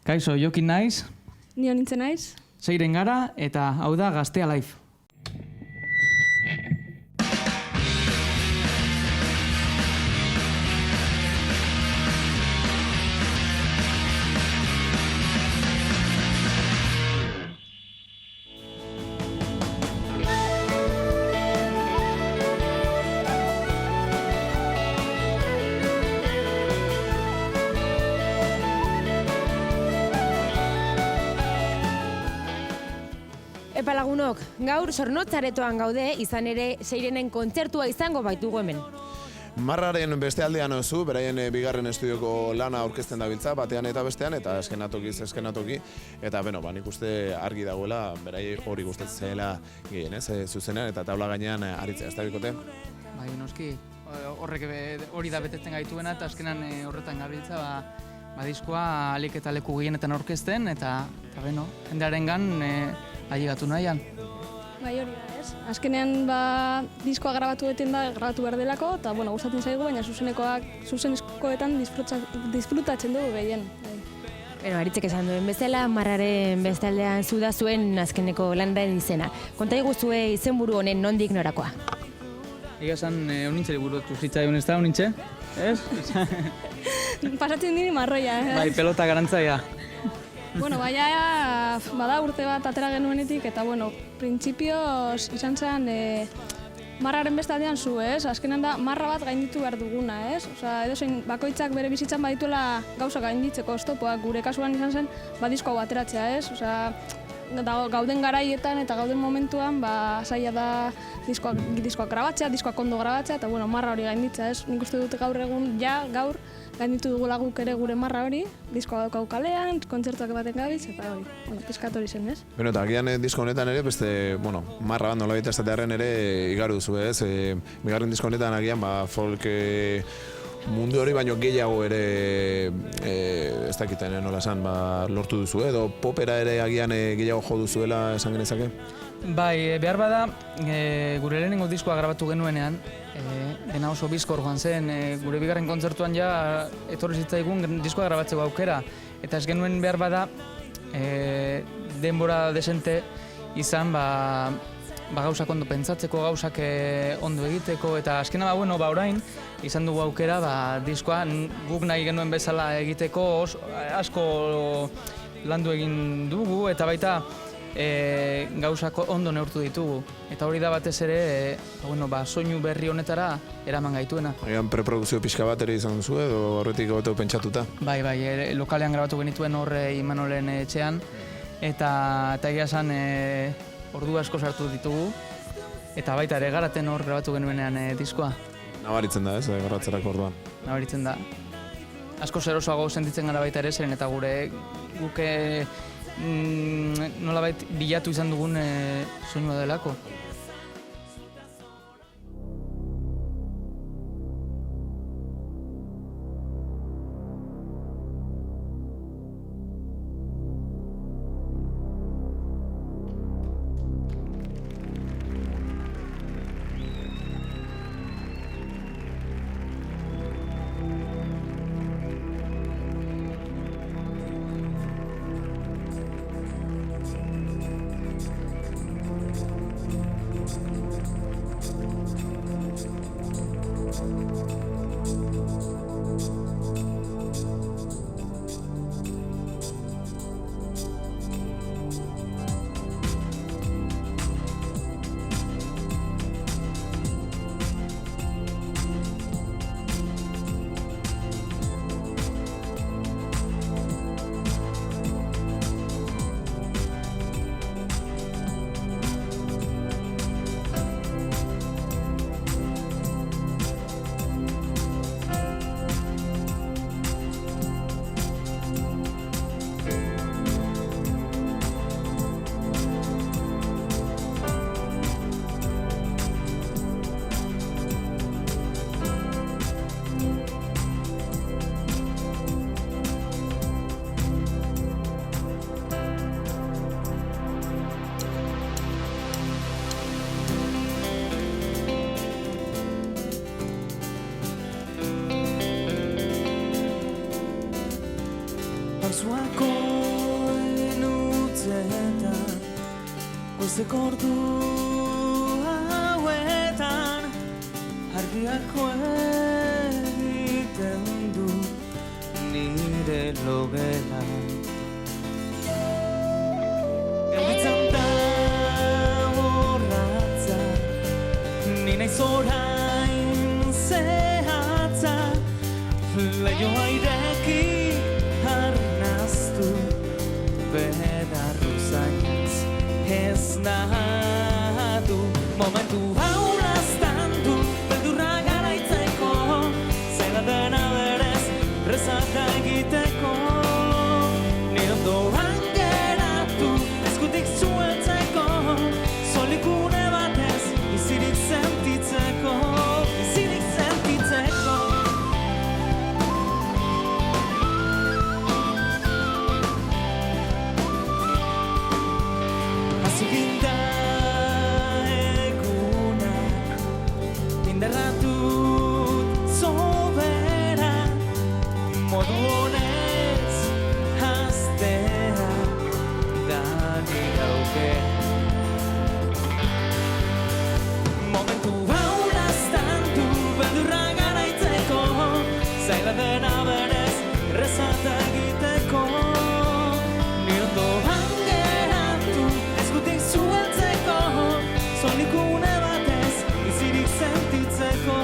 Kaixo, Jokin naiz, Nio nintzen naiz. Seiren gara eta hau da Gaztea Live. Epa lagunok, gaur Zornotzaretoan gaude, izan ere Seirenen kontzertua izango baitugu hemen. Marraren beste aldean ozu, beraien bigarren estudioko lana aurkezten dabiltza, batean eta bestean, eta eskenatoki, eta nik uste argi dagoela, berai hori gustatzen zela gehien, zuzenean, eta taula gainean aritzea, ez da bikote? Bai, noski, hori da betetzen gaituena, eta azkenan horretan gabiltza, diskoa alik eta leku gehienetan aurkezten, eta jendearengan ailegatu nahian. Bai, hori da, ez? Azkenean, diskoa grabatu behar delako, eta, gustatzen zaigu, baina zuzenezkoetan disfrutatzen dugu gehien. Aritzek esan duen bezala, Marraren beste aldean zu da zuen azkeneko lanaren izena. Konta iguzue izenburu honen nondik norakoa? Ega esan, honintze burutu zitzaion ez da, honintze? Ez? Pasatzen diri marroia, Bai, pelota garantzaia. Bada urte bat atera genuenetik, eta, printzipioz izan zen marraren beste aldean zu, ez? Azkenean da, marra bat gainditu behar duguna, ez? Edozein bakoitzak bere bizitzan badituela gauza gainditzeko oztopoak, gure kasuan izan zen, disko hau ateratzea, ez? Gauden garaietan eta gauden momentuan, zaila da diskoak grabatzea, diskoak ondo grabatzea, eta, marra hori gainditzea, ez? Nik uste dute gaur egun, gaur, gainditu dugula guk ere gure marra hori, diskoa daukau kalean, kontzertuak baten gabiz, eta hori, pizkat hori zen, ez? Eta agian disko honetan ere, beste, marra bat nolabait esatearen ere igaru duzu, ez? Bigarren disko honetan agian, folk mundu hori baino gehiago ere, ez dakiten nola esan, lortu duzu, edo popera ere agian gehiago jo duzuela esan genezake? Bai, behar bada, gure lehenengo diskoa grabatu genuenean, dena oso bizkor joan zen, gure bigarren kontzertuan ja etorri zitzaigun diskoa grabatzeko aukera. Eta ez genuen behar bada, denbora desente izan, gauzak ondo pentsatzeko, gauzak ondo egiteko, eta azkena orain, izan dugu aukera, diskoa guk nahi genuen bezala egiteko asko landu egin dugu, eta baita gauzako ondo neurtu ditugu. Eta hori da batez ere, soinu berri honetara eraman gaituena. Agian preprodukzio pixka bat ere izan duzu edo horretik goteu pentsatuta? Bai, lokalean grabatu genituen horre Imanolen etxean, eta egia esan ordu asko sartu ditugu, eta baita ere Garaten hor grabatu genuenean diskoa. Nabaritzen da, ez, garatzerako orduan? Nabaritzen da. Asko zerosoago sentitzen gara baita ere, zeren eta guk nolabait bilatu izan dugun soinua delako. hitzetan, goizeko ordu hauetan, argiako egiten du nire logela. Gelditzen da borratza, ni naiz orain zehatza, leioa ireki arnaztu, bedarru zainz ez nahatu. Momentu hau laztandu, beldurra garaitzeko, zaila dena berez, rezata egiteko. Nire ondoan geratu, eskutik zueltzeko, solikune batez, bizirik sentitzeko, bizirik sentitzeko. Aziginda egunak, indarratut sobera, modu honez hastea da nire aukera. Momentu hau laztandu, beldurra garaitzeko, zaila dena berez, errezata egiteko. Nire ondoan geratu, eskutik zueltzeko, solikune batez, bizirik sentitzeko.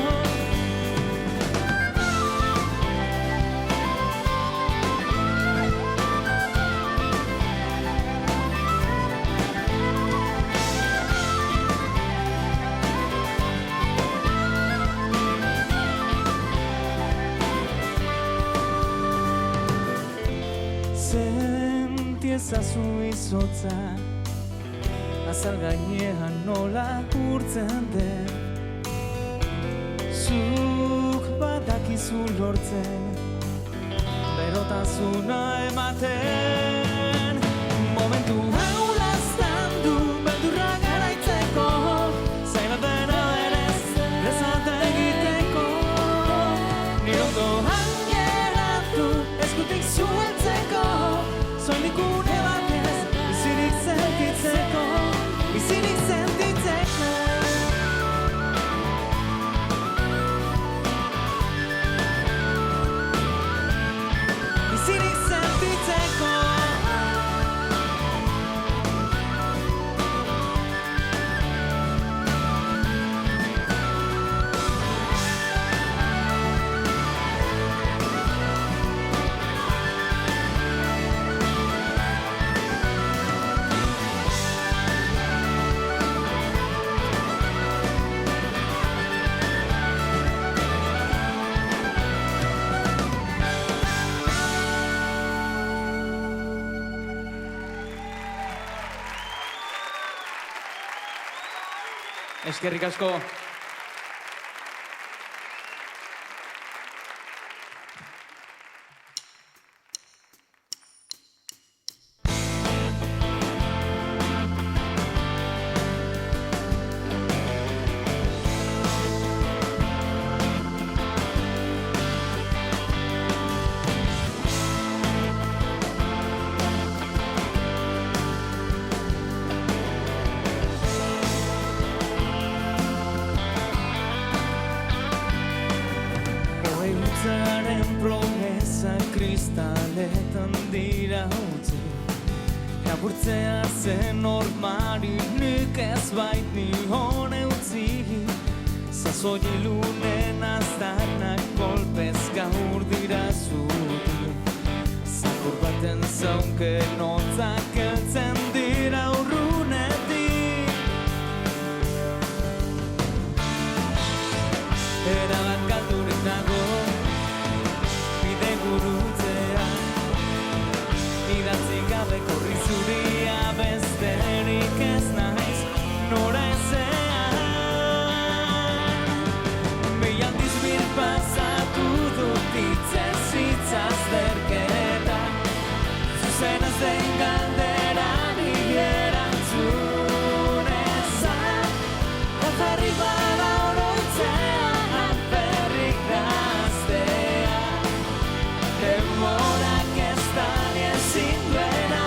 Senti ezazu izotza, azal gainean nola urtzen den. Zuk badakizu lortzen, berotasuna ematen. Momentu hau laztandu, beldurra garaitzeko, zaila dena berez, rezata egiteko. Nire ondoan geratu, eskutik zueltzeko, soilikune batez, bizirik sentitzeko, bizirik sentitzeko. Bizirik sentitzeko. Eskerrik asko. Ohitzaren promesa kristaletan dira utzi, lapurtzea zen normalinik ez bait nion eutzi. Sasoi ilunen aztarnak kolpez gaur dira zuti, zakur baten zaunke notzak heltzen dira urrunetik. Erabat galdurik nago, bide gurutzea, idatzi gabe korri zuria, besterik ez naiz nora ezean. Mila aldiz birpasatu dut hitzez hitz azterketa, zuzenaz den galdera nire erantzun ezan, alferrik bada oroitzean, alferrik daztea, denborak ez da ezin duena.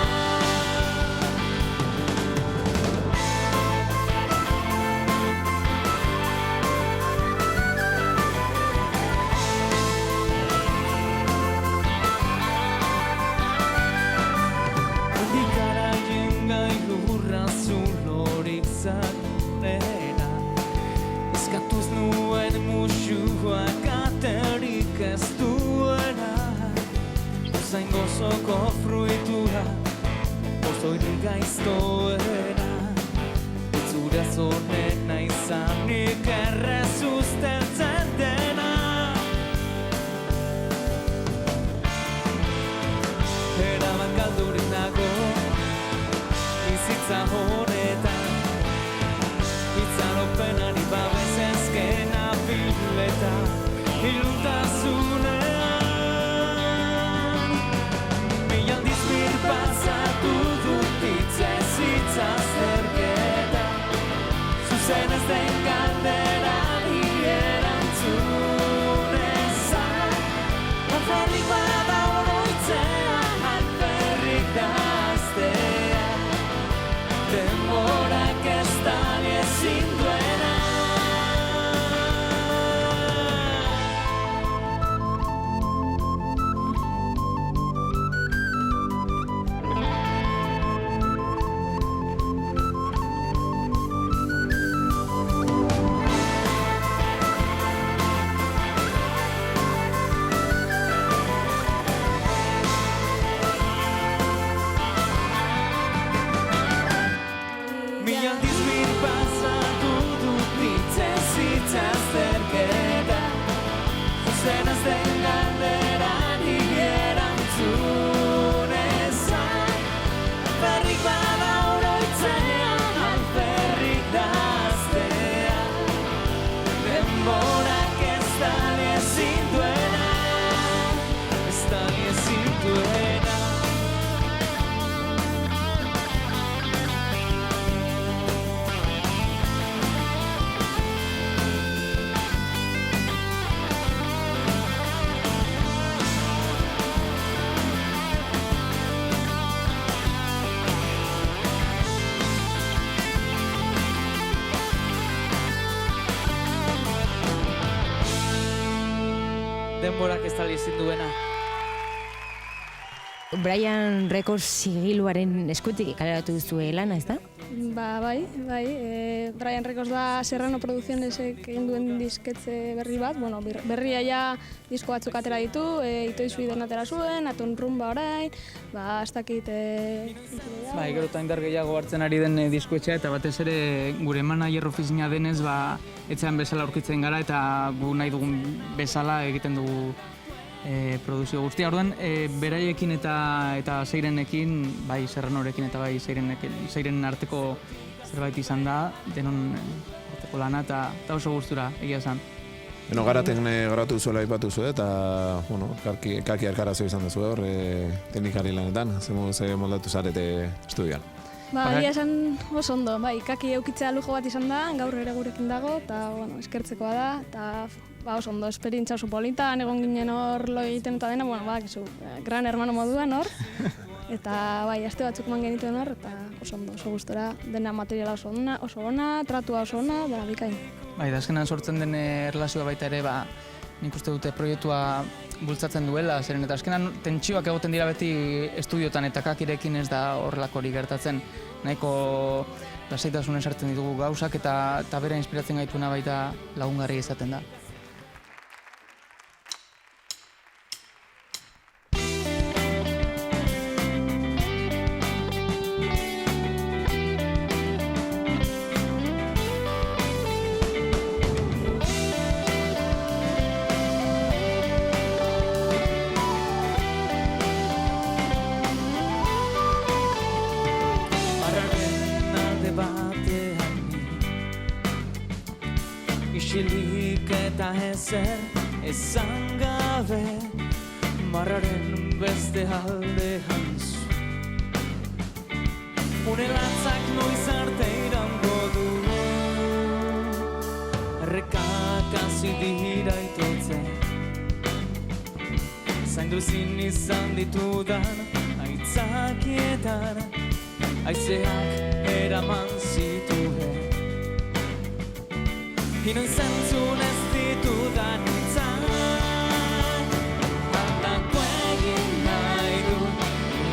fruitua, pozoirik gaiztoena, itzura zonena izanik errez usteltzen dena. Erabat galdurik nago, bizitza honetan, itxaropenari babes ezkena bileta, iluntasunean. Mila aldiz birpasatu dut hitzez hitz azterketa, zuzen ez den galderari erantzun ezak, alferrik bada oroitzea, alferrik daztea, denborak ez da ezin duena. Mila aldiz birpasatu dut hitzez hitz azterketa, zuzen ez den galderari erantzun ezak, alferrik bada oroitzea, alferrik daztea, denborak ez da ezin duena, ez da ezin duena. Denborak ez da ezin duena. Brian Records sigiluaren eskutik kaleratu duzue lana, ez da? Bai. Brian Records da Serrano Produccionesek egin duen disketxe berri bat. Bueno, berria ja disko batzuk atera ditu, Itoizu den atera zuen, Aton Rumba orain, ez dakit... Bai, gero eta indar gehiago hartzen ari den diskoetxea, eta batez ere gure manager ofizina denez, etxean bezala aurkitzen gara, eta gu nahi dugun bezala egiten dugu produzio guztia. Orduan, beraiekin eta Seirenekin, bai Serranorekin eta bai Seiren arteko zerbait izan da, denon arteko lana, eta oso gustura, egia esan. Beno, garaten garatu zuela aipatu zuen, eta, bueno, kaki arkarazio izan duzu hor, teknikari lanetan, ze moldatu zarete estudioan. Egia esan oso ondo, kaki eukitzea lujo bat izan da, gaur ere gurekin dago, eta, bueno, eskertzekoa da, eta oso ondo, esperientzia oso politan, egon ginen hor lo egiten eta dena, gran hermano moduan hor, eta aste batzuk eman genituen hor, eta oso ondo, oso gustora, dena materiala oso ona, tratua oso ona, dena bikain. Bai, da azkenan sortzen den erlazioa baita ere, nik uste dute proiektua bultzatzen duela, zeren eta azkenan tentsioak egoten dira beti estudiotan eta kakirekin ez da horrelakorik gertatzen, nahiko lasaitasunen sartzen ditugu gauzak eta bera inspiratzen gaituena baita lagungarri izaten da. Isilik eta ezer esan gabe, marraren beste aldean zu. Une latzak noiz arte irango du, errekak hasi dira itotzen, zaindu ezin izan ditudan aitzakietan, haizeak eraman zituen. Inoiz entzun ez ditudan hitzak, aldatu egin nahi du,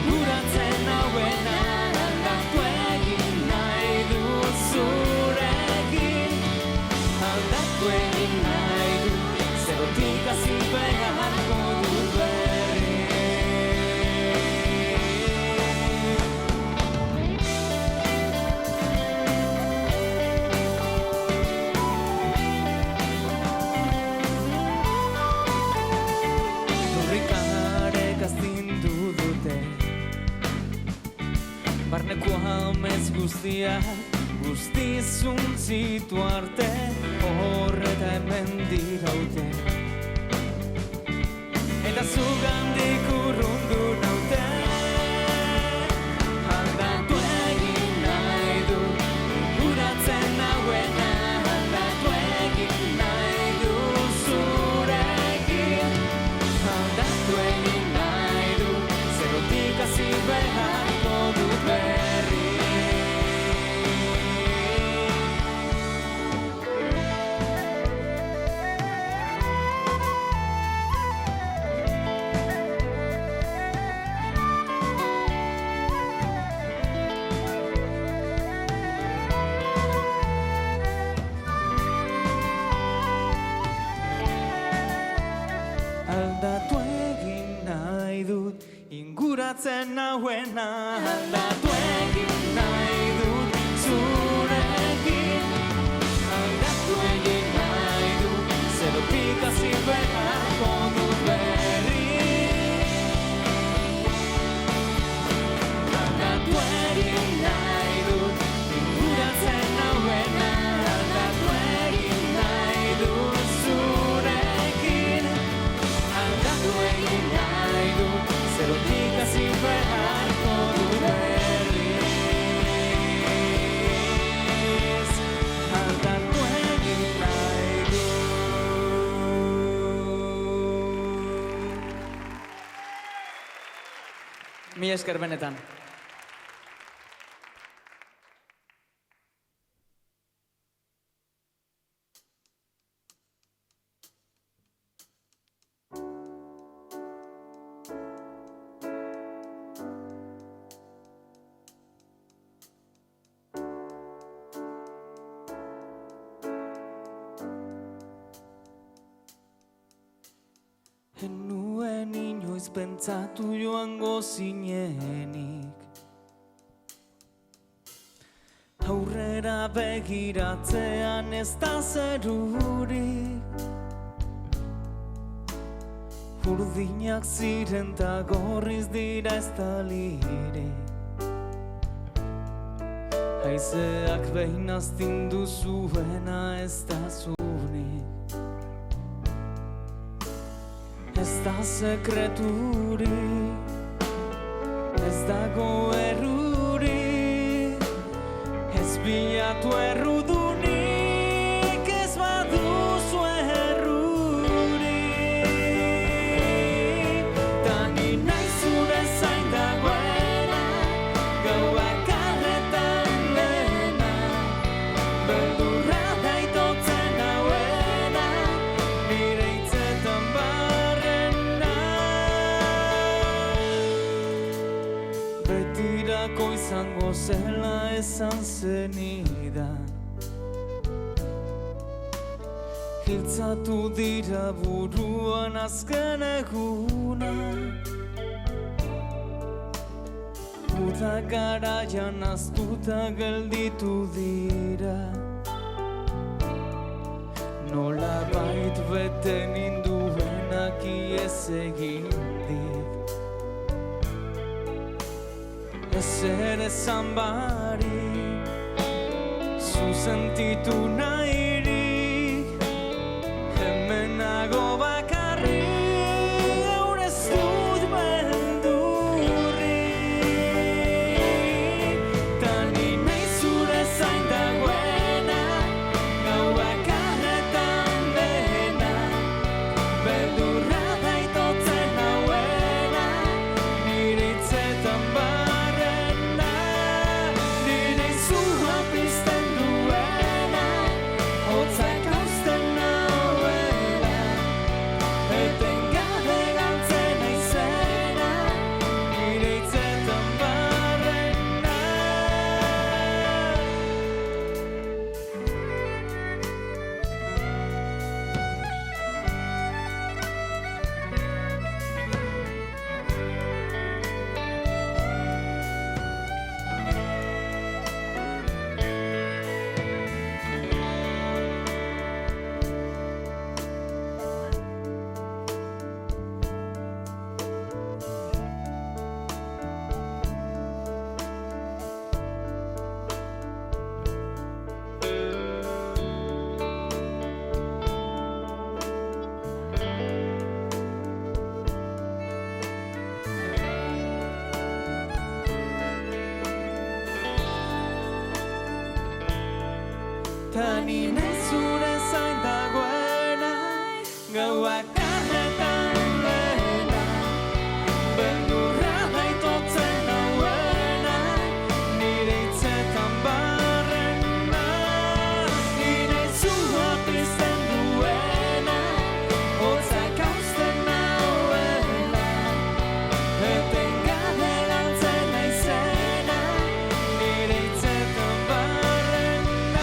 guratzen hauena, aldatu egin nahi du zurekin, aldatu egin nahi du, zerotik hasi beharko du berri. barneko amets guztiak guztiz untzitu arte horreta hemen diraute eta zugandik urrundu naute aldatu egin nahi du inguratzen nauena aldatu egin nahi du zurekin aldatu egin nahi du zerotik hasi beharko dut berri aldatu egin nahi dut inguratzen nauena aldatu egin nahi dut zurekin aldatu egin nahi dut zerotik hasi beharko dut berri aldatu egin nahi dut inguratzen nauena aldatu egin nahi dut zurekin aldatu egin nahi dut zerotik hasi beharko dut berriz aldatu egin nahi dut Mila esker benetan. Enuen inoiz pentsatu joango zinenik aurrera begiratzean ez da zerurik urdinak ziren ta gorriz dira ez da lirik haizeak behin astindu zuena ez da zunik ez da sekreturik, ez dago errurik, ez bilatu errudunik, ez baduzu errurik. Ta ni nahi zure zain dagoena, gauak arretan dena, beldurra daitotzen hauena, nire hitzetan betirako izango zela esan zenidan hiltzatu dira buruan azken eguna uda garaian aztuta gelditu dira nola bait bete ninduenak iez egin dit ezer esan barik, zu sentitu nahirik, hemen nago bakarrik, eurez dut beldurrik. Ta ni nahi zure zain dagoena, gauak arretan dena, beldurra daitotzen hauena, nire hitzetan Ta nire zure zain dagoena Gauak karretan lehena Beldurra daitotzen nauena Nire hitzetan barrena Nire izua pizten duena Hotzak hausten nauela Etengabe galtzen naizena Nire hitzetan barrena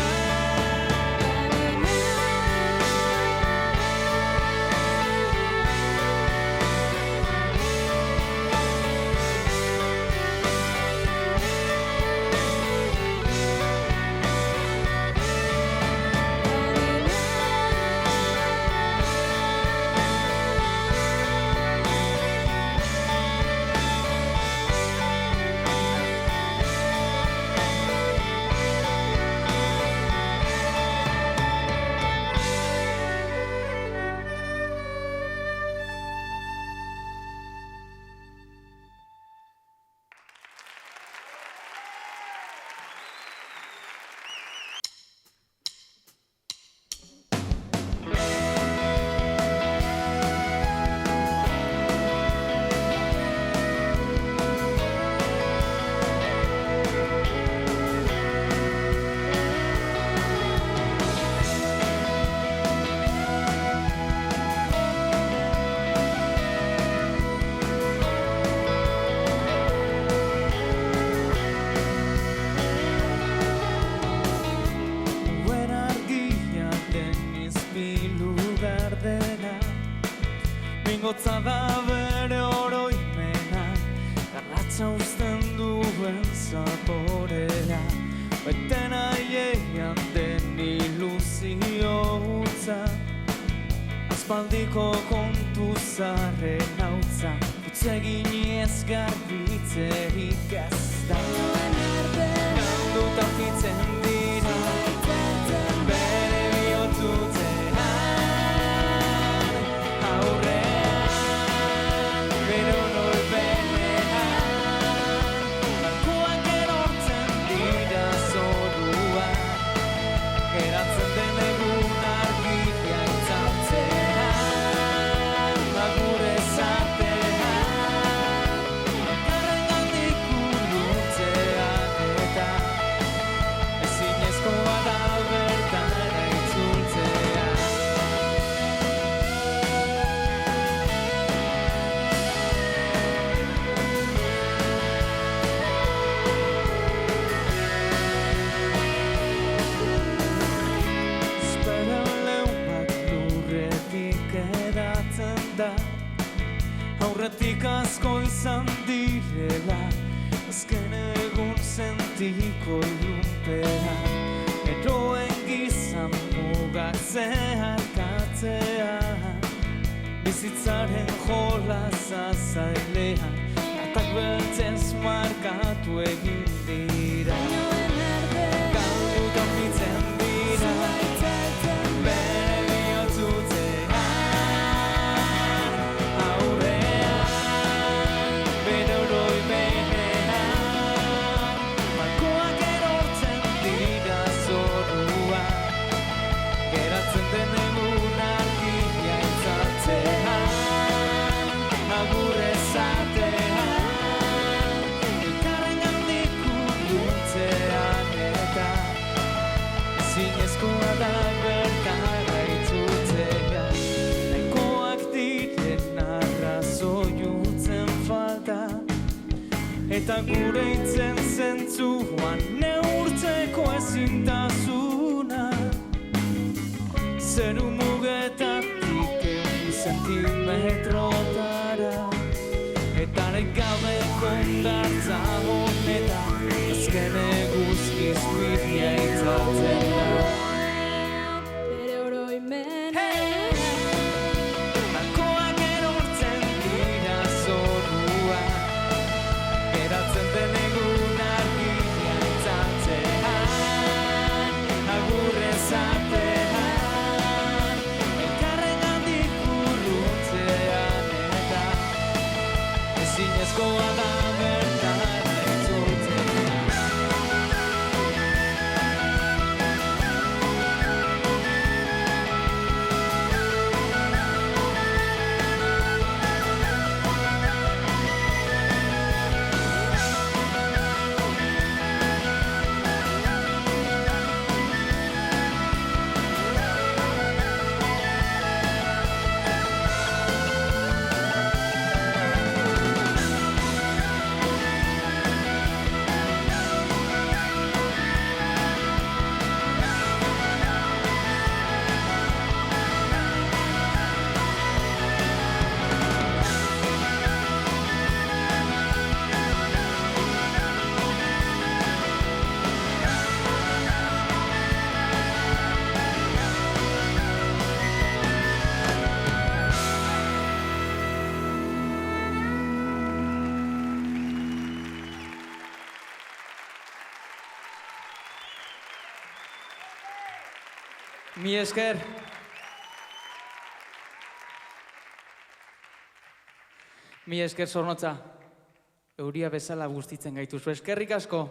Buen argia den izpilu gardena Mingotza da bere oroimena Garratza uzten duen zaporea Beten aieian den ilusio hutsa Aspaldiko kontu zarren hautza Utzegin ez garbitzerik ez da Galduta fitzen dira Bere bihotzutean Aurrean Bero norbenean Markoak erortzen dira zoruan Geratzen den egun argia itzaltzean Agure zatean Elkarrengandik urrutzean eta ezinezkoa da bertara itzultzea Esperaleuak lurretik edatzen da Aurretik asko izan direla Azken egun sentiko ilunpea Eroen gizan mugak zeharkatzea Bizitzaren jolaza zailean Hartak beltzez markatu egin dira Galduta fitzen dira Bere bihotzutean Aurrean Bere oroimenean Markoak erortzen dira zoruan Geratzen den egun argia itzaltzean Agur ezatean Elkarrengandik urrutzean eta ezinezkoa da bertara itzultzea Nahikoak diren arrazoi utzen falta Eta gure hitzen zentzuan neurtzeko ezintasuna Zeru mugetatik ehun zentimetrotara Eta gabeko ondartza honetan azken eguzkiz birria itzaltzen da Bere oroimenean Markoak erortzen dira zoruan Geratzen den egun argia itzaltzean Agur ezatean Elkarrengandik urrutzean eta Mi esker. Mi esker Zornotza. Euria bezala guztitzen gaituzu. Eskerrik asko.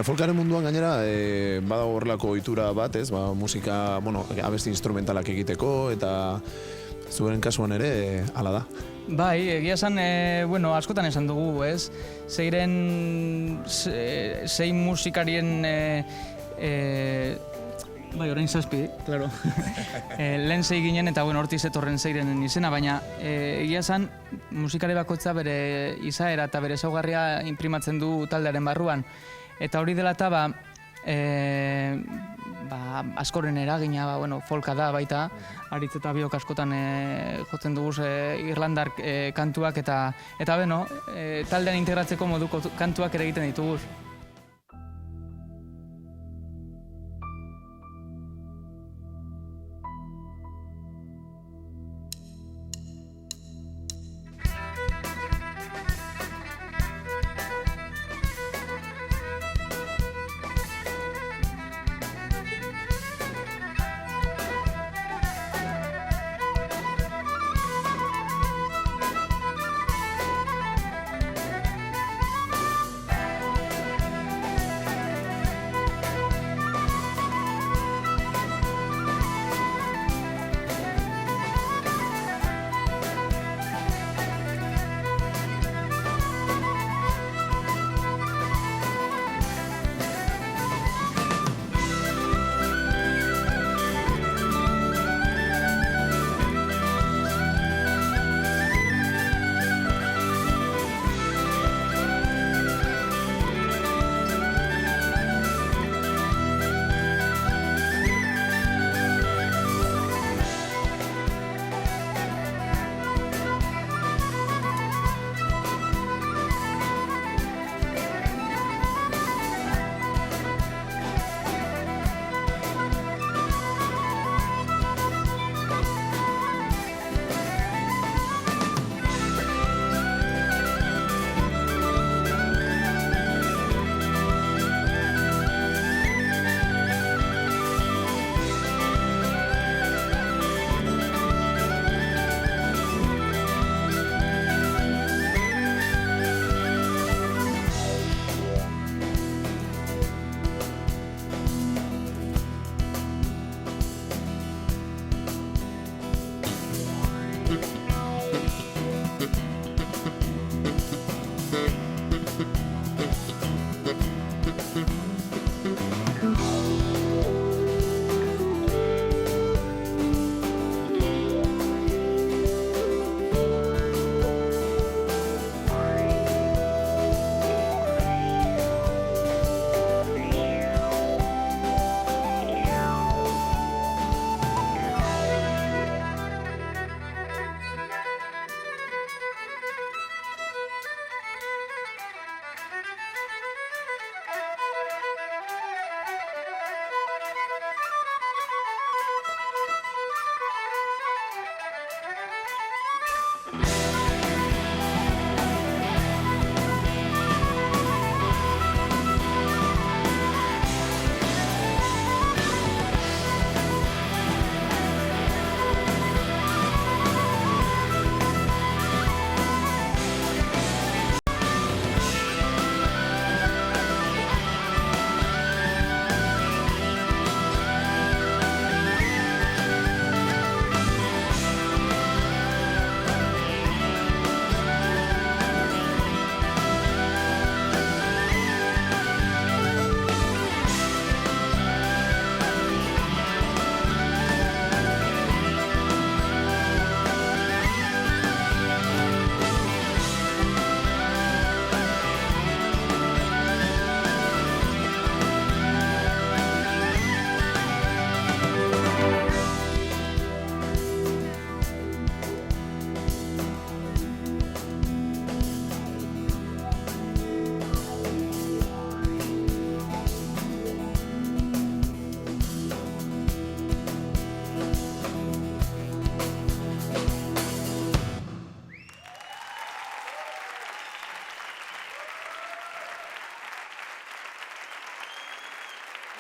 Folkaren munduan gainera badago horrelako ohitura bat, ez? Musika, abesti instrumentalak egiteko eta zuen kasuan ere hala da. Bai, egia esan, askotan esan dugu, ez? Sei musikarien bai, orain 7, claro. Lehen 6 ginen eta hortiz etorren 6-ren izena, baina egia esan musikari bakoitza bere izaera eta bere ezaugarria inprimatzen du taldearen barruan. Eta hori dela eta askoren eragina, folka da baita, Aritz eta biok askotan jotzen dugu irlandar kantuak eta taldean integratzeko moduko kantuak ere egiten ditugu.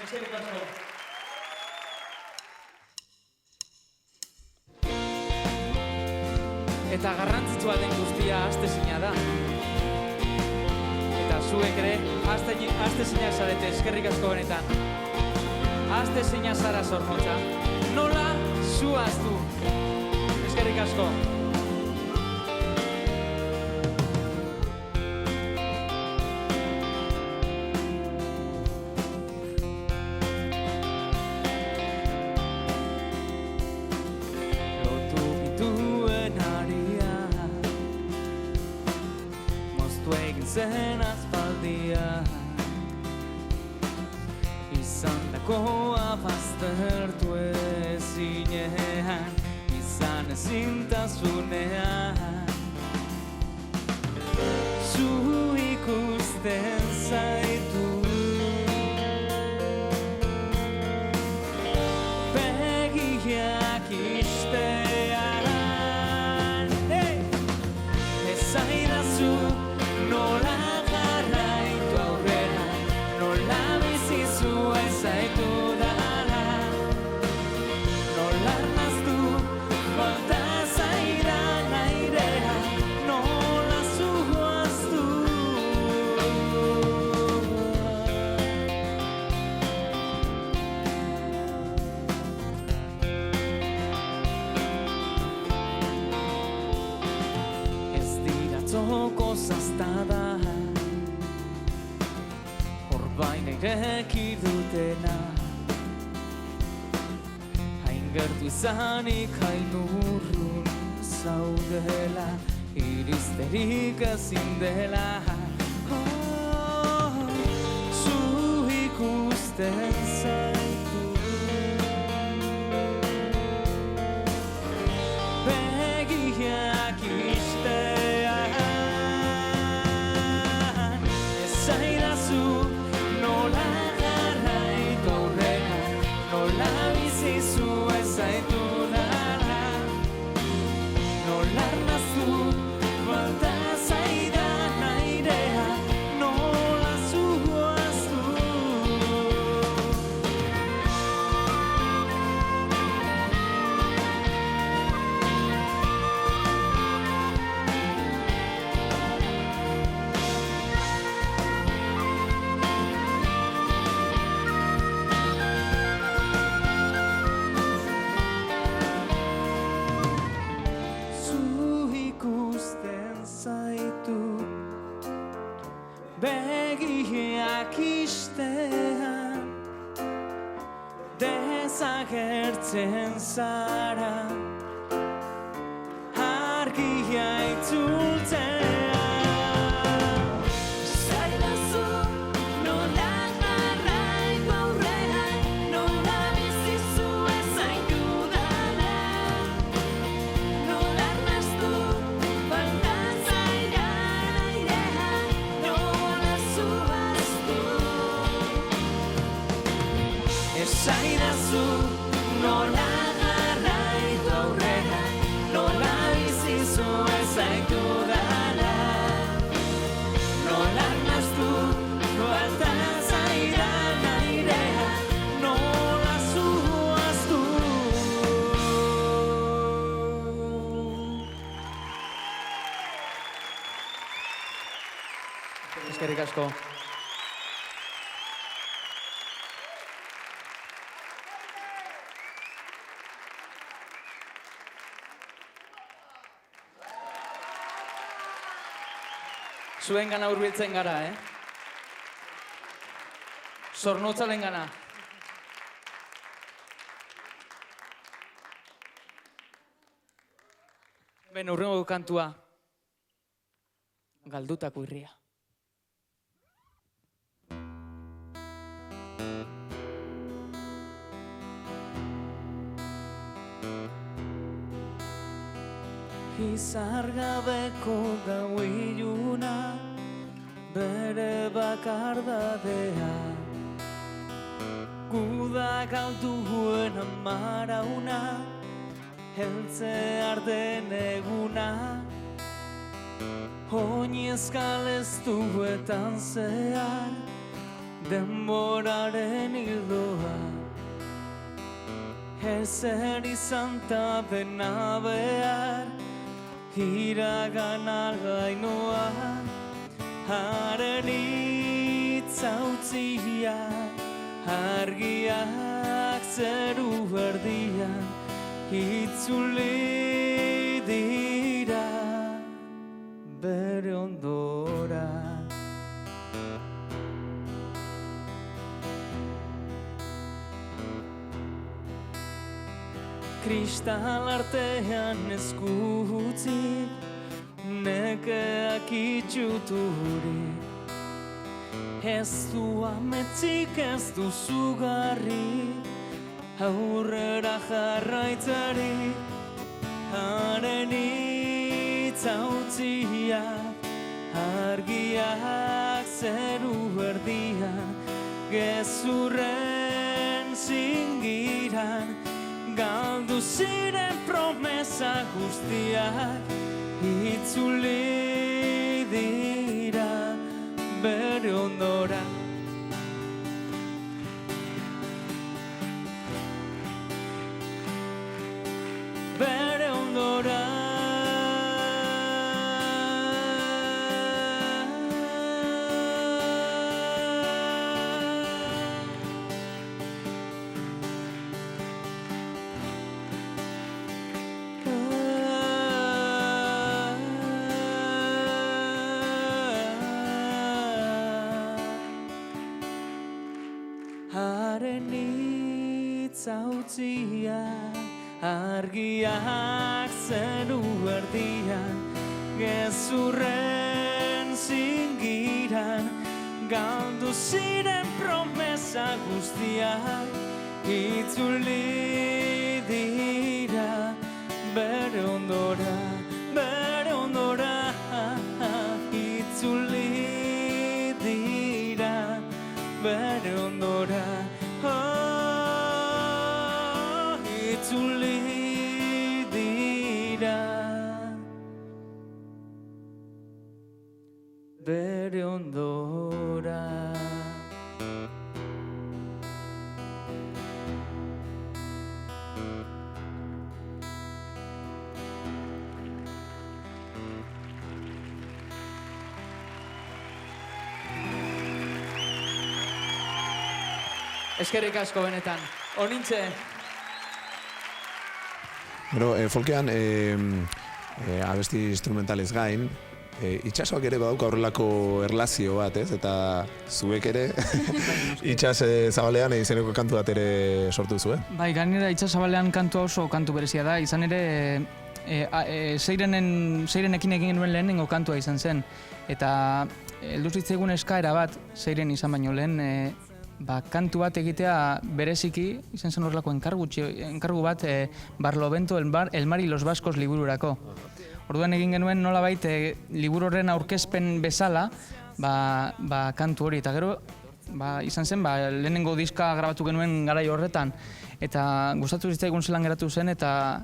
Eskerrik asko. Eta garrantzitsua den guztia hastezina da. Eta zuek ere hastezina zarete, eskerrik asko benetan. Hastezina zara Zornotza. Nola zu ahaztu. Eskerrik asko. Zen aspaldia izan dakoa baztertu ezinean, izan ezintasunean. Zu ikusten zaitu begiak istean, ezaidazu nola jarraitu aurrera, nola bizizu ezaitu dara, nola arnaztu falta zaidan airea, nola zuhaztu. Ez diratzoko zaztada, orbain ireki dutena, hain gertu izanik hain urrun zaudela, iristerik ezin dela. Zu ikusten zaitu begiak istean, ezaidazu nola jarraitu aurrera, nola bizizu ezaitu dara, nola arnaztu falta zaidan airea, nola zuhaztu. Zu ikusten zaitu begiak istean, desagertzen zara, argia itzultzean. Zaidazu nola jarraitu aurrera, nola bizizu ezaitu dara, nola arnaztu falta zaidan airea, nola zuhaztu. Esaidazu nola jarraitu aurrera, nola bizizu ezaitu dara, nola arnaztu falta zaidan airea, nola zuhaztu. Eskerrik asko. Zuengana hurbiltzen gara, Zornotzalengana. Ben, hurrengo kantua. Galdutako irria. Izargabeko gau iluna, bere bakardadea, gudak altuen amarauna, heltze arden eguna, oinezkal ez duetan zehar, denboraren hildoa, ezer izan ta dena behar, iragana gainoa, haren itzautzia, argiak zeru erdian, itzuli dira bere ondora. Kristal artean eskutzik, nekeak itxuturik, ez du ametzik, ez du zugarrik, aurrera jarraitzari, haren itzautziak, argiak zeru erdian, gezurren zingiran, galdu ziren promesa guztiak, itzuli dira bere ondora. Bere ondora. Haren itzautzia, argiak zeru erdian, gezurren zingiran, galdu ziren promesa guztiak, itzuli dira bere ondora, itzuli dira bere ondora. Itzuli dira bere ondora. Eskerrik asko benetan. Onintxe. Gero, folkean, abesti instrumentaliz gain, itxasoak ere badauka horrelako erlazio bat, ez? Eta zuek ere itxas zabalean izeneko kantu bat ere sortu duzu, eh? Bai, gainera itxas zabalean kantua oso kantu berezia da, izan ere Seirenekin egin genuen lehenengo kantua izan zen. Eta heldu zitzaigun eskaera bat, Seiren izan baino lehen, kantu bat egitea bereziki, izan zen horrelako enkargu bat, Barlovento, el mar y los vascos libururako. Orduan egin genuen nolabait liburu horren aurkezpen bezala, kantu hori, eta gero izan zen, lehenengo diska grabatu genuen garai horretan, eta gustatu zitzaigun zelan geratu zen, eta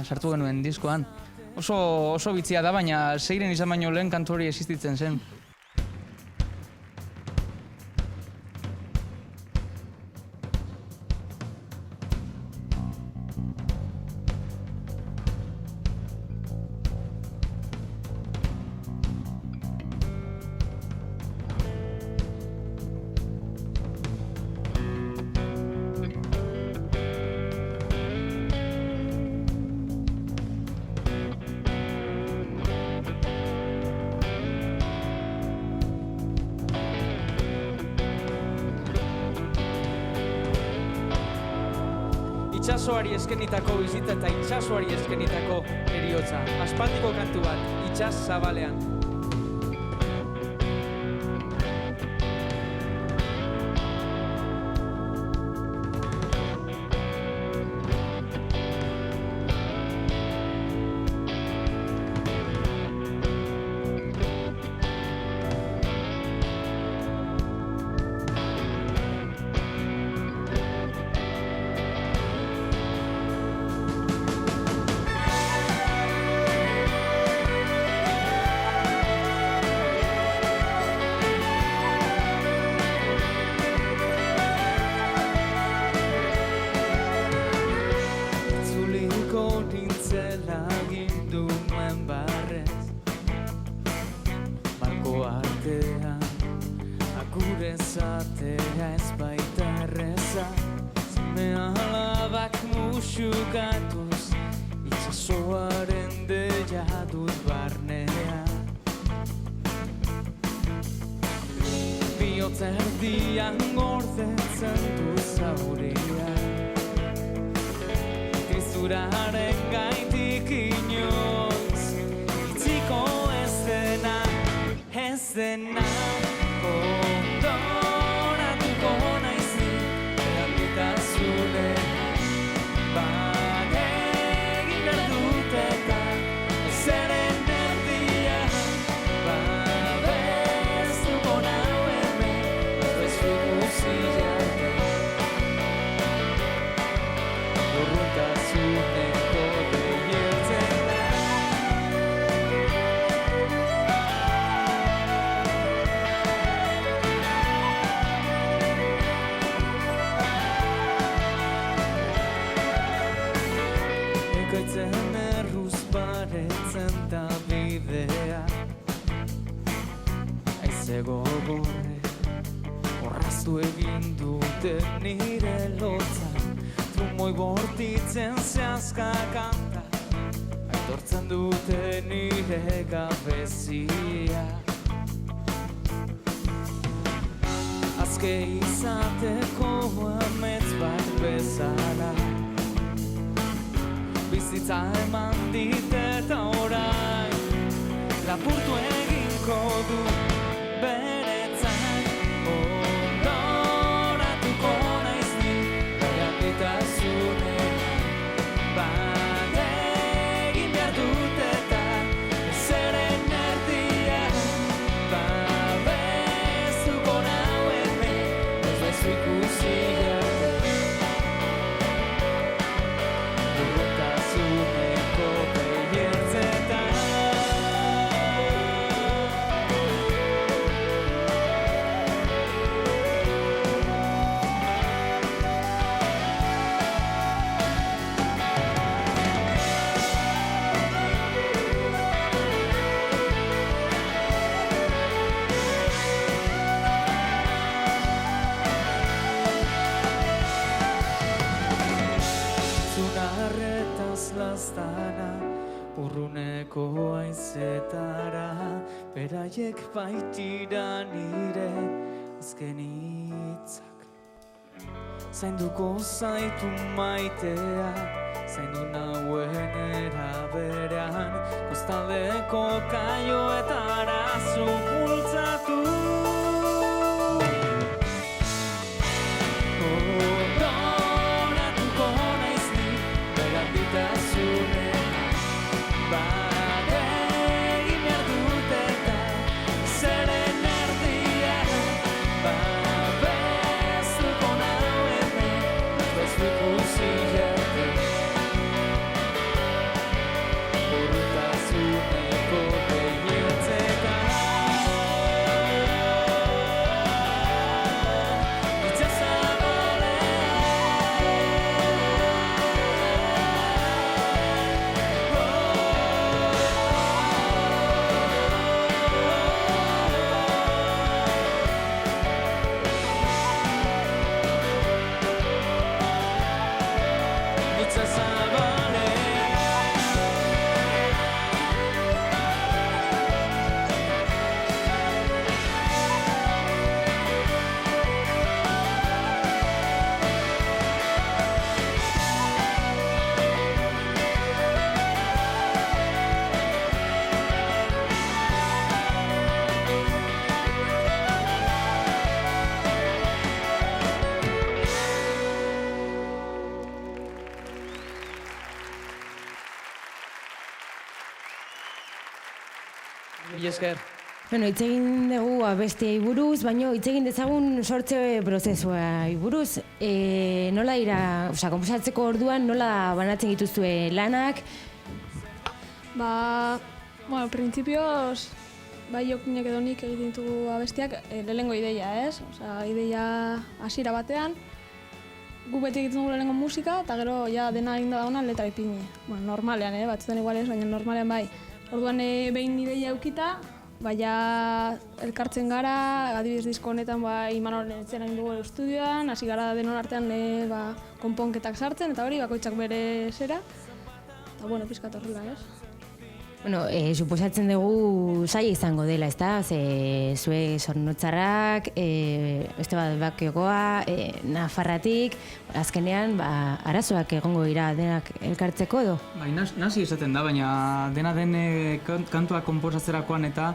sartu genuen diskoan. Oso bitzia da, baina Seiren izan baino lehen kantu hori existitzen zen. Itxasoari eskenitako bizitza eta itxasoari eskenitako heriotza. Aspaldiko kantu bat, Itsas zabalean. Zatea ez baita erreza, zame alabak muxukatuz, itxasoaren deia dut barnean. Bihotz erdian gordetzen du zauria, tristuraren gaitik inoiz, itziko ez dena, ondoratuko naizik, erranditazune Puztu egin dute nire lotza, trumoi bortitzen zehazka kanta, aitortzen dute nire gabezia. Azke izateko amets bat bezala, bizitza eman dit eta orain lapurtu egingo du beretzat. Ondoratuko naiz ni behakitasunen bat egin behar dut eta zeren erdian babestuko nau hemen ez baizu ikusi arte burruntasuneko baietzetan. Zunarretaz lastana, urruneko aizetara, beraiek baitira nire azken hitzak. Zainduko zaitu maitea, zaindu nauen eraberean, kostaldeko kaioetara zu bultzatu. Ondoratuko naiz ni behakitasunen bat egin behar dut eta zeren erdian babestuko nau hemen ez baizu ikusi arte burruntasuneko baietzetan. Mila esker. Bueno, hitz egin dugu abestiei buruz, baina hitz egin dezagun sortze prozesuai buruz. Nola dira, konposatzeko orduan nola banatzen dituzue lanak? Bueno, principios, bai Jokinek edo nik egiten ditugu abestiak, lehenengo ideia, ez? Osea, ideia hasiera batean, gu beti egiten dugu lehenengo musika, eta gero ja dena egin da dagoenan letra ipini. Bueno, normalean, batzutan igual ez, baina normalean bai. Orduan behin ideia eukita, baina elkartzen gara, adibidez disko honetan Imanolen etzen egin dugu estudioan, hasi gara denon artean konponketak sartzen, eta hori bakoitzak bere zera. Eta bueno, pizkat horrela, ez? Bueno, suposatzen dugu zaila izango dela, ezta? Zue Zornotzarrak, beste bat Bakiokoa, Nafarratik, azkenean arazoak egongo dira denak elkartzeko edo? Bai, nasi esaten da, baina dena den kantuak konposatzerakoan eta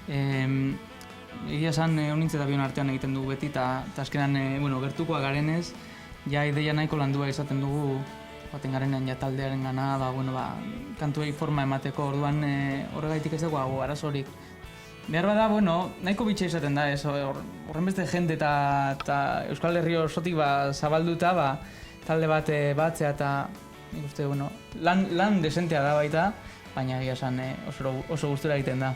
egia esan honintz eta bion artean egiten dugu beti, eta azkenean gertukoa garenez, ja ideia nahiko landua izaten dugu baten garenean ja taldearen gana, kantuei forma emateko, orduan horregaitik ez dugu arazorik. Behar bada, nahiko bitxe izaten da, horren beste jende eta Euskal Herri osotik zabalduta, talde bat batzea eta nik uste, lan desentea da baita, baina egia esan oso gustura egiten da.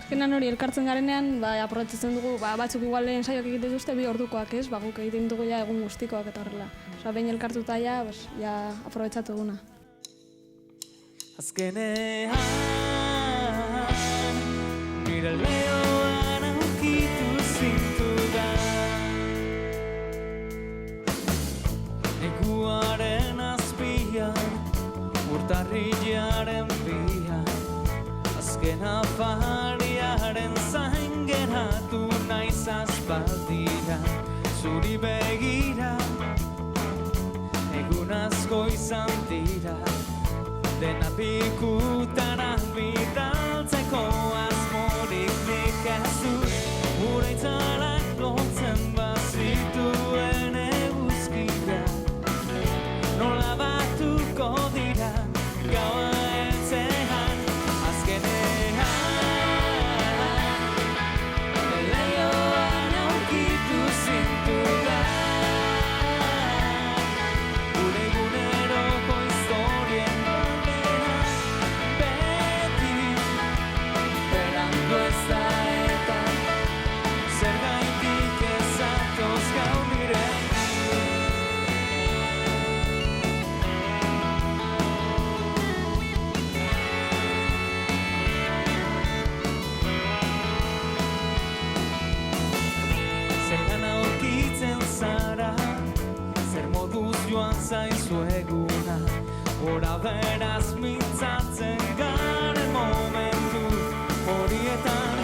Azkenan hori elkartzen garenean, aprobetxatzen dugu, batzuk igual lehen saioak egiten duzte, bi ordukoak ez, guk egiten dugu ja egun guztikoak eta horrela. Osa, behin elkartuta ja aprobetxatu eguna. Azkenean, nire lehoan aukitu zintudan. zuri begira, egun asko izan dira, dena pikutara bidaltzeko asmorik nik ez dut, gure itzalak lotzen bazituen eguzkia, nola batuko dira, gaua heltzean, azkenean. Leioan aurkitu zintudan, gure eguneroko historien berberan, beti berandu ez da eta zergaitik ez zatoz gaur nirekin. Zertan aurkitzen zara, zer moduz joan zaizu eguna, gora beraz mintzatzen garen momentu horietan,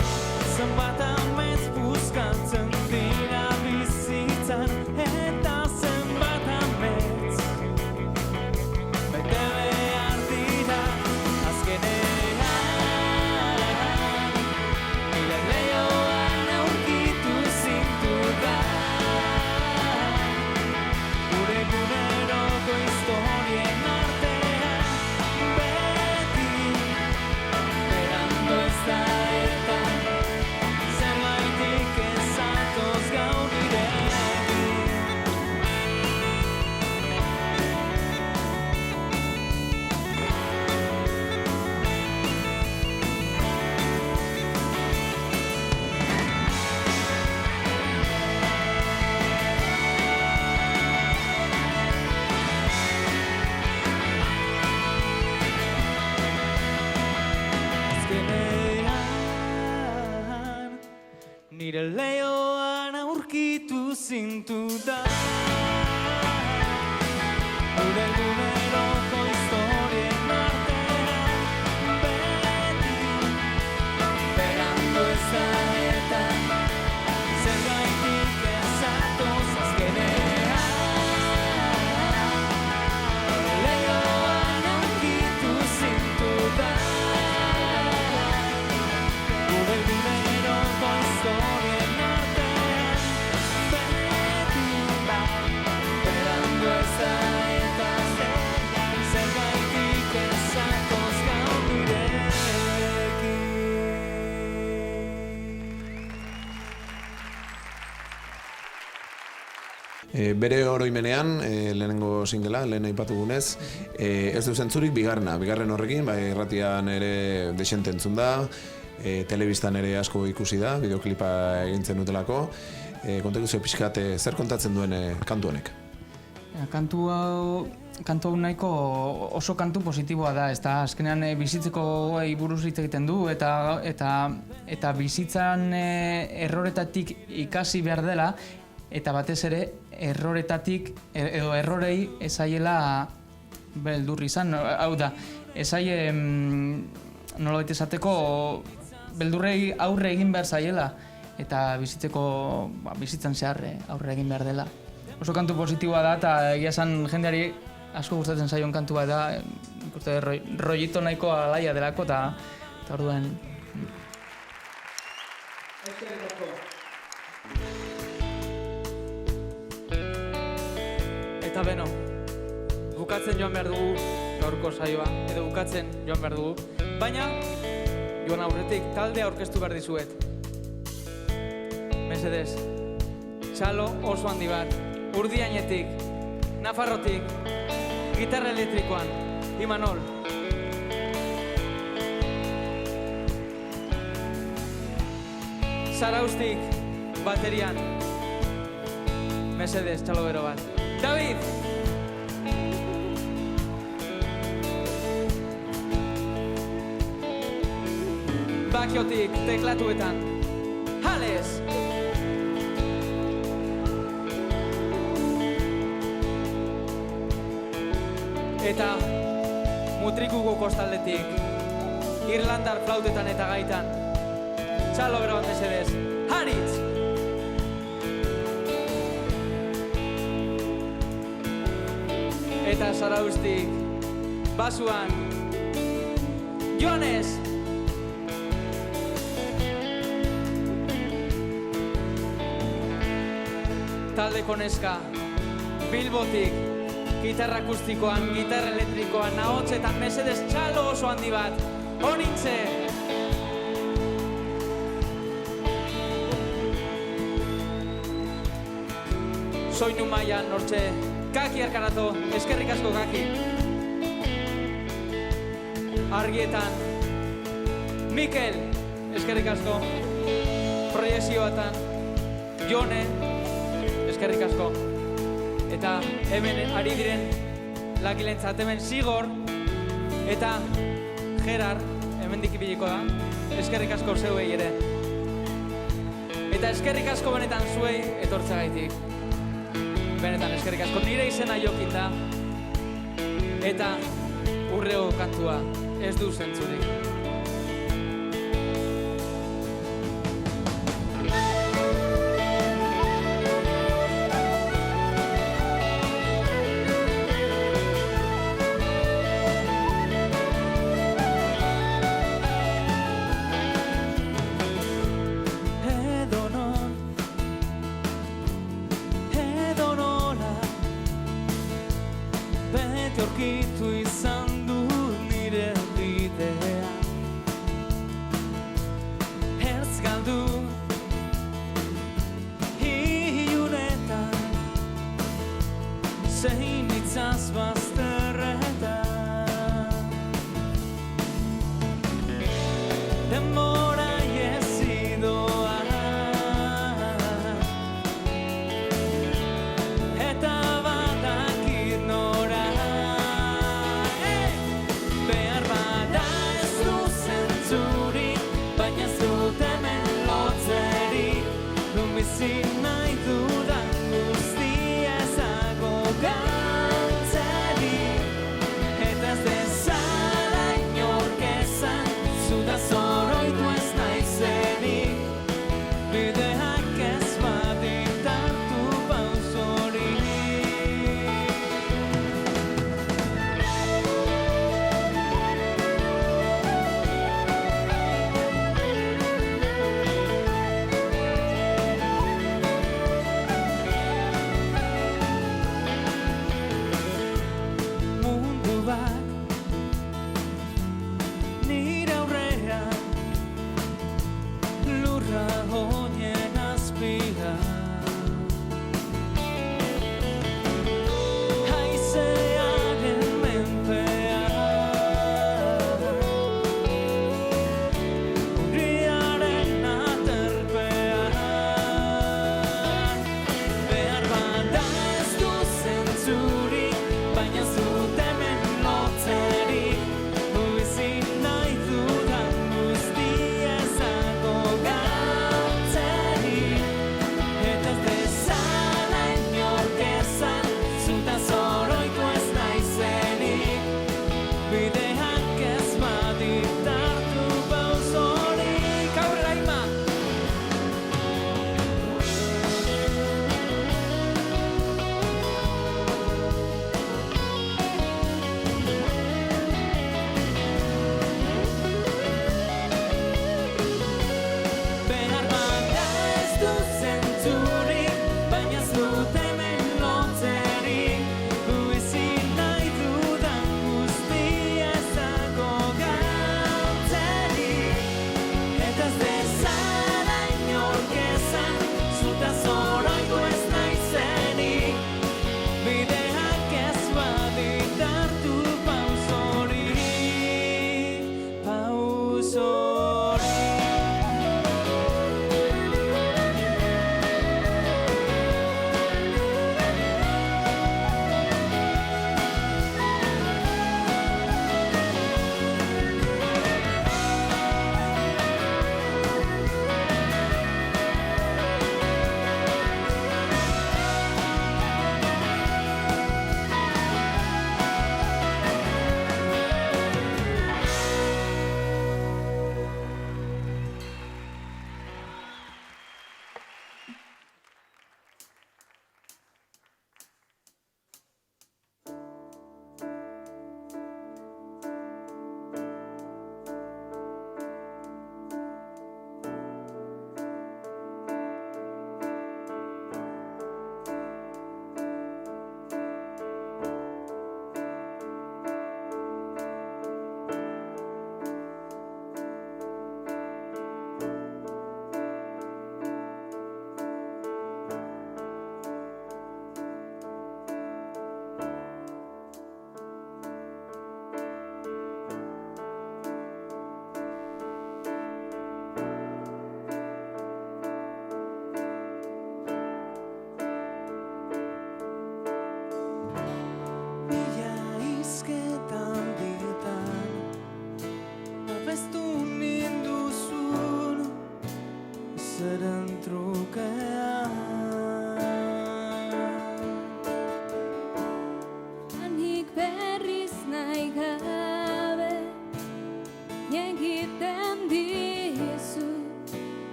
zenbat amets buskatzen dira bizitzan, eta zenbat amets bete behar dira azkenean. Nire leioan aurkitu zintudan, gure eguneroko historien artean, beti berandu ez da eta zergaitik ez zatoz gaur nirekin. Azkenean, nire leioan aurkitu zintudan, gure eguneroko historien artean, beti berandu ez da eta zergaitik ez zatoz azkenean. Leioan aurkitu zintudan, gure eguneroko historien artean, beti berandu ez da eta zergaitik ez zatoz gaur nirekin. Bere oroimenean, lehenengo singela, lehen aipatu gunez, ez du zentzurik bigarren horrekin, bai irratian ere desente entzun da, telebistan ere asko ikusi da, bideoklipa egintzen dutelako. Kontatu zuen pixkat, zer kontatzen duen kantu honek? Kantu hau nahiko oso kantu positiboa da, ez da, azkenean bizitzeko gogoei buruz hitz egiten du, eta bizitzan erroretatik ikasi behar dela, eta batez ere erroretatik, edo errorei ezaiela beldur izan, hau da, ezaie nolabait esateko beldurrei aurre egin behar zaiela, eta bizitzan zehar aurre egin behar dela. Oso kantu positiboa da, eta egia esan jendeari asko gustatzen zaion kantua da, ikuste rollito nahiko alaia delako, eta orduan... Eta beno, bukatzen joan behar dugu gaurko saioa, edo bukatzen joan behar dugu, baina joan aurretik talde aurkeztu behar dizuet. Mesedez, txalo oso handi bat, Urdiainetik, Nafarrotik, gitarra elektrikoan, Imanol. Zaraustik, baterian, mesedez, txalo bero bat. David! Bakiotik, teklatuetan, Hales! Eta Mutrikuko kostaldetik, Irlandar flautetan eta gaitan, txalo bero bat mesedez, Haritz! eta Zaraustik basuan Joanes. Taldeko neska Bilbotik gitarra akustikoan, gitarra elektrikoan, ahotsetan mesedez txalo oso handi bat. Honintze! Soinu maian hortxe, Kaki Arkarato, eskerrik asko Kaki. Argietan, Mikel, eskerrik asko. Proiezioatan, Jone, eskerrik asko. Eta hemen ari diren lagilentzat, hemen Sigor eta Gerard, hemen dikibiliko da. Eskerrik asko zeuei ere. Eta eskerrik asko benetan zuei etortzagaitik. Benetan eskerrik asko, nire izena jokita eta urreo kantua ez du zentzurik. Aurkitu izan du nire bidea, hertz galdu ilunetan, zein itzaz bazterretan. Denbora iesidoa eta badakit nora. Bizi nahi dudan guztia ezago gantzeri, eta ez dezala inork esan, zuda zoroitu ez naizenik, bideak ez baditartu pausorik.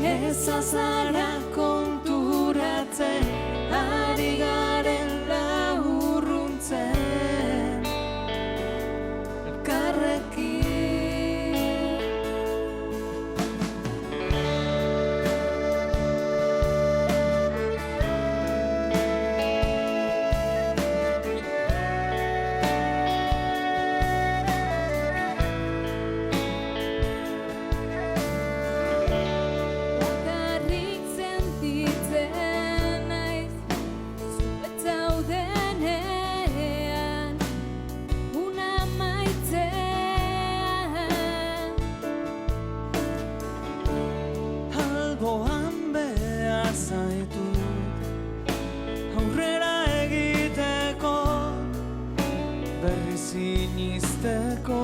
Ez azara konturatzen, ari garela urruntzen, elkarrekin. Bakarrik sentitzen naiz, zuet zaudenean, una maitzean. Alboan behar zaitut, aurrera egiteko, berri sinisteko.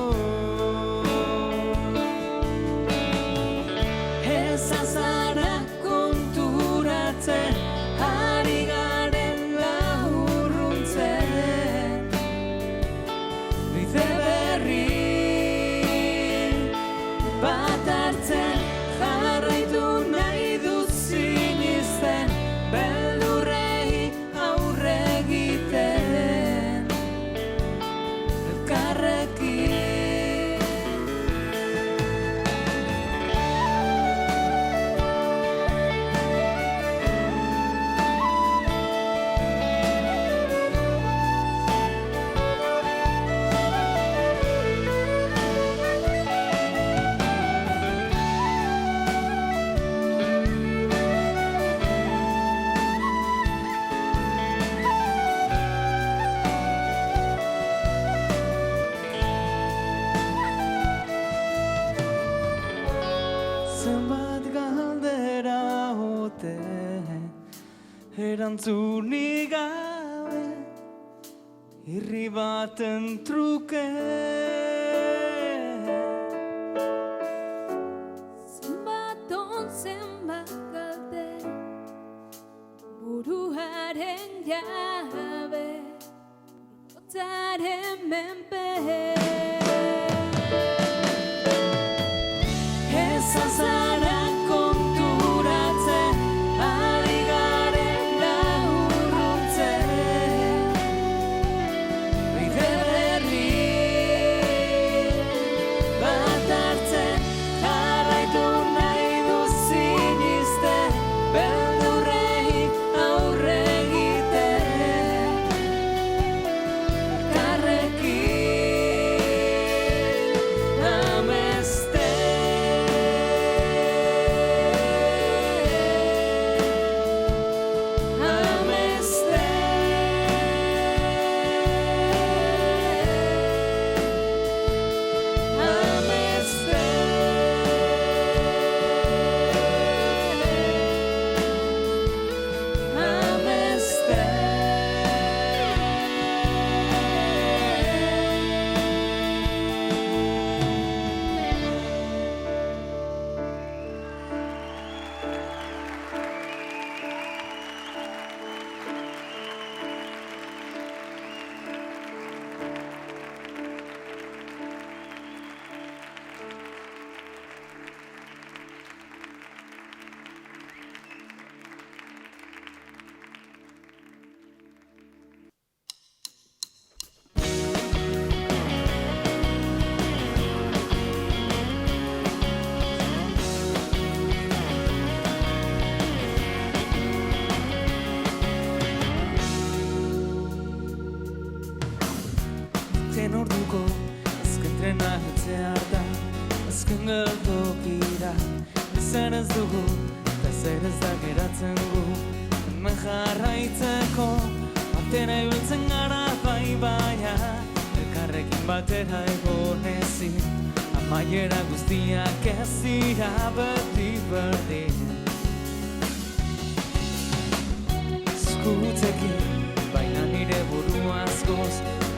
Ez azara konturatzen, ari garela urruntzen, bide berri bat hartzen, jarraitu nahi dut sinisten, beldurrei aurre egiten, elkarrekin. Zenbat galdera ote, erantzunik gabe, irri baten truke. Zenbat on, zenbat kalte, buruaren jabe, bihotzaren menpe. Ez azara konturatzen, ari garela urruntzen, bide berri bat hartzen, jarraitu nahi dut sinisten, beldurrei aurre egiten, elkarrekin amesten. Azken orduko, azken trena etxear da, azken geltokira, ezer ez dugu, eta ezer ez da geratzen gu, hemen jarraitzeko, batera ibiltzen gara bai baina, elkarrekin batera egon ezin, amaiera guztiak ez dira beti berdin. Eskutekin, baina nire burua askoz,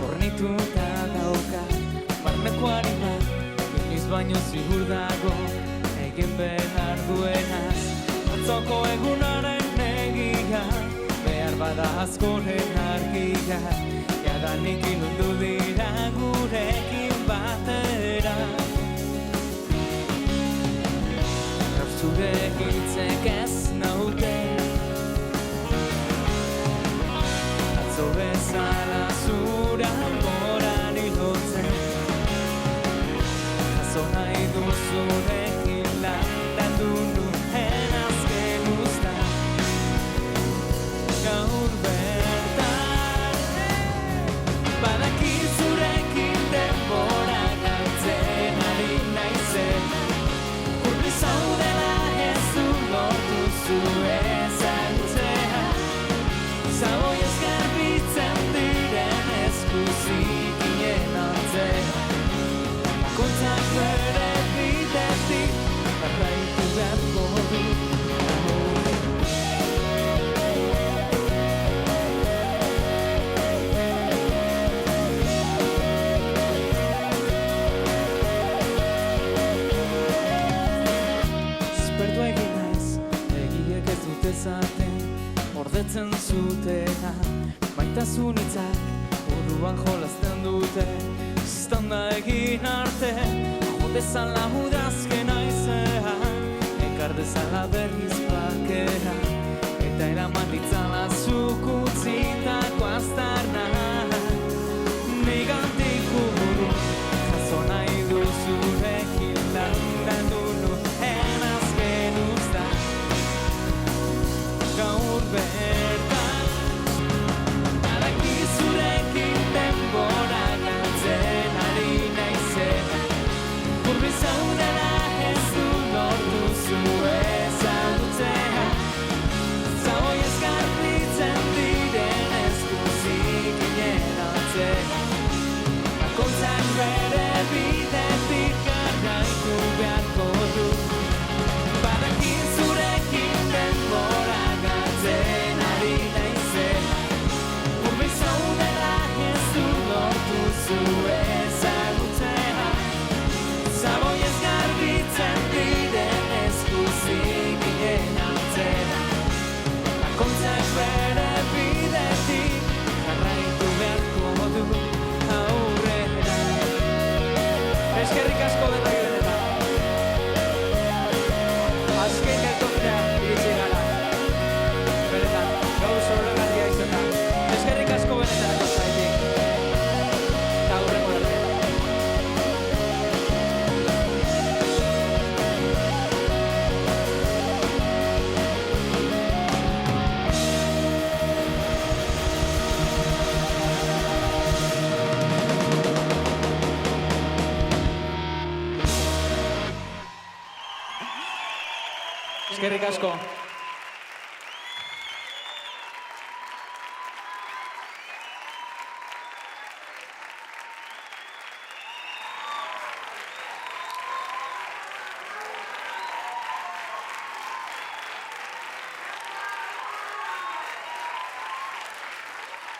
hornituta dauka, barneko harima, inoiz baino ziur dago, egin behar duenaz, atzoko egunaren egia, behar bada askoren argia, jadanik ilundu dira gurekin batera. Zure giltzen nahi duzunekin landatu nuen azken uzta. Gaur bertan badakizurekin denbora galtzen ari naizen. Urbi zaudela ez du lortu zu ezagutzea. Zaboiez garbitzen diren eskuzikien antzea. Bakoitzak bere bidetik jarraitu beharko du. Espertu egin naiz, egiek ez dute zaten, ordetzen zutena. Maitasun hitzak buruan jolazten dute, ziztanda egin arte, jo dezala udazkena izean, ekar dezala berriz bakera, eta eraman ditzala zuk utzitako aztarna. Nigandik urrun, jaso nahi duzurekin landatu nuen azken uzta. Gaur bertan badakizurekin denbora galtzen ari naizena. Urbi zaudela ez du lortu zu ezagutzea. Zaboiez garbitzen diren eskuzikien antzea. Bakoitzak bere bidetik jarraitu beharko du. Badakizurekin denbora galtzen ari naizena. Urbi zaudela ez du lortu zu ezagutzea. Zaboiez garbitzen diren eskuzikien antzera. Bakoitzak bere bidetik jarraitu beharko du aurrera. Eskerrik asko dena girenetan. Azken geltokera iritsi gara. Benetan, gaur zorregarria izan da. Eskerrik asko benetan gozaitik. Eta aurreko arte. Eskerrik asko.